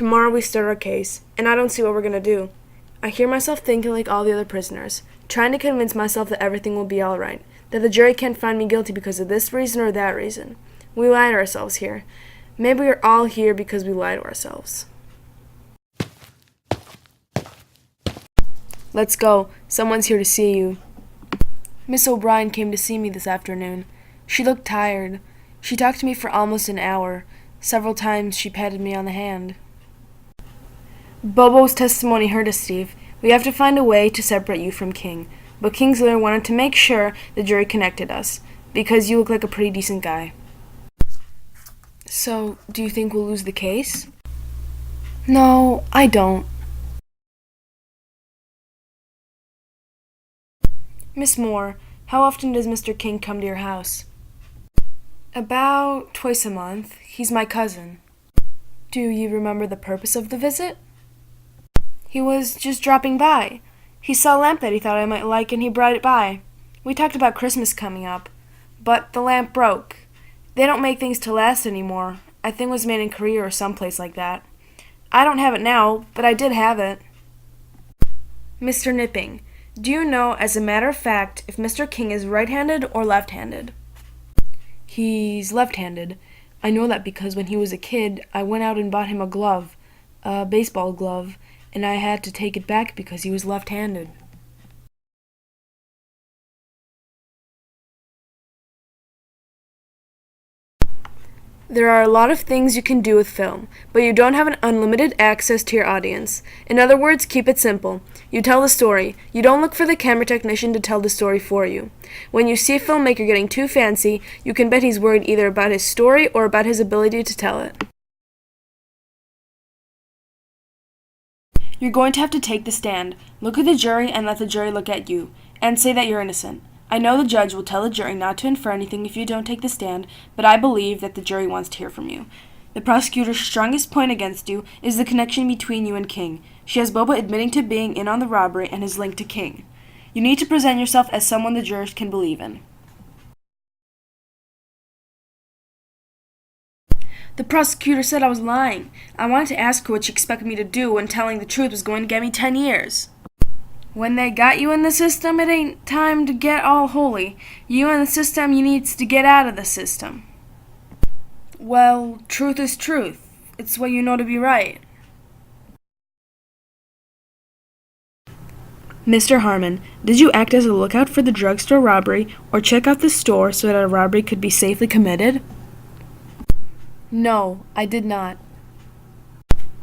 Tomorrow we start our case, and I don't see what we're gonna do. I hear myself thinking like all the other prisoners, trying to convince myself that everything will be alright, that the jury can't find me guilty because of this reason or that reason. We lie to ourselves here. Maybe we're all here because we lie to ourselves. Let's go. Someone's here to see you. Miss O'Brien came to see me this afternoon. She looked tired. She talked to me for almost an hour. Several times she patted me on the hand. Bobo's testimony hurt us, Steve. We have to find a way to separate you from King. But King's lawyer wanted to make sure the jury connected us, because you look like a pretty decent guy. So, do you think we'll lose the case? No, I don't. Miss Moore, how often does Mr. King come to your house? About twice a month. He's my cousin. Do you remember the purpose of the visit? He was just dropping by. He saw a lamp that he thought I might like and he brought it by. We talked about Christmas coming up, but the lamp broke. They don't make things to last anymore. I think it was made in Korea or someplace like that. I don't have it now, but I did have it. Mr. Nipping, do you know, as a matter of fact, if Mr. King is right-handed or left-handed? He's left-handed. I know that because when he was a kid, I went out and bought him a glove, a baseball glove, and I had to take it back because he was left-handed. There are a lot of things you can do with film, but you don't have an unlimited access to your audience. In other words, keep it simple. You tell the story. You don't look for the camera technician to tell the story for you. When you see a filmmaker getting too fancy, you can bet he's worried either about his story or about his ability to tell it. You're going to have to take the stand. Look at the jury and let the jury look at you, and say that you're innocent. I know the judge will tell the jury not to infer anything if you don't take the stand, but I believe that the jury wants to hear from you. The prosecutor's strongest point against you is the connection between you and King. She has Bobo admitting to being in on the robbery and his link to King. You need to present yourself as someone the jurors can believe in. The prosecutor said I was lying. I wanted to ask her what she expected me to do when telling the truth was going to get me 10 years. When they got you in the system, it ain't time to get all holy. You in the system, you needs to get out of the system. Well, truth is truth. It's what you know to be right. Mr. Harmon, did you act as a lookout for the drugstore robbery or check out the store so that a robbery could be safely committed? No, I did not.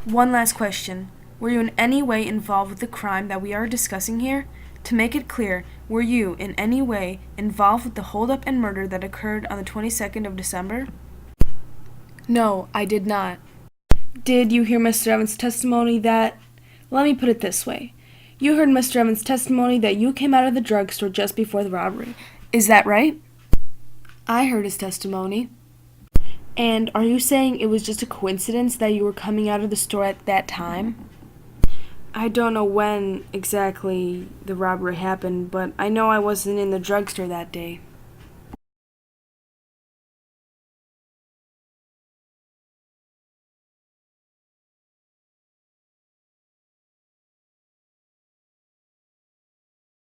One last question. Were you in any way involved with the crime that we are discussing here? To make it clear, were you in any way involved with the holdup and murder that occurred on the 22nd of December? No, I did not. Did you hear Mr. Evans' testimony that... Let me put it this way. You heard Mr. Evans' testimony that you came out of the drugstore just before the robbery. Is that right? I heard his testimony. And are you saying it was just a coincidence that you were coming out of the store at that time? I don't know when exactly the robbery happened, but I know I wasn't in the drugstore that day.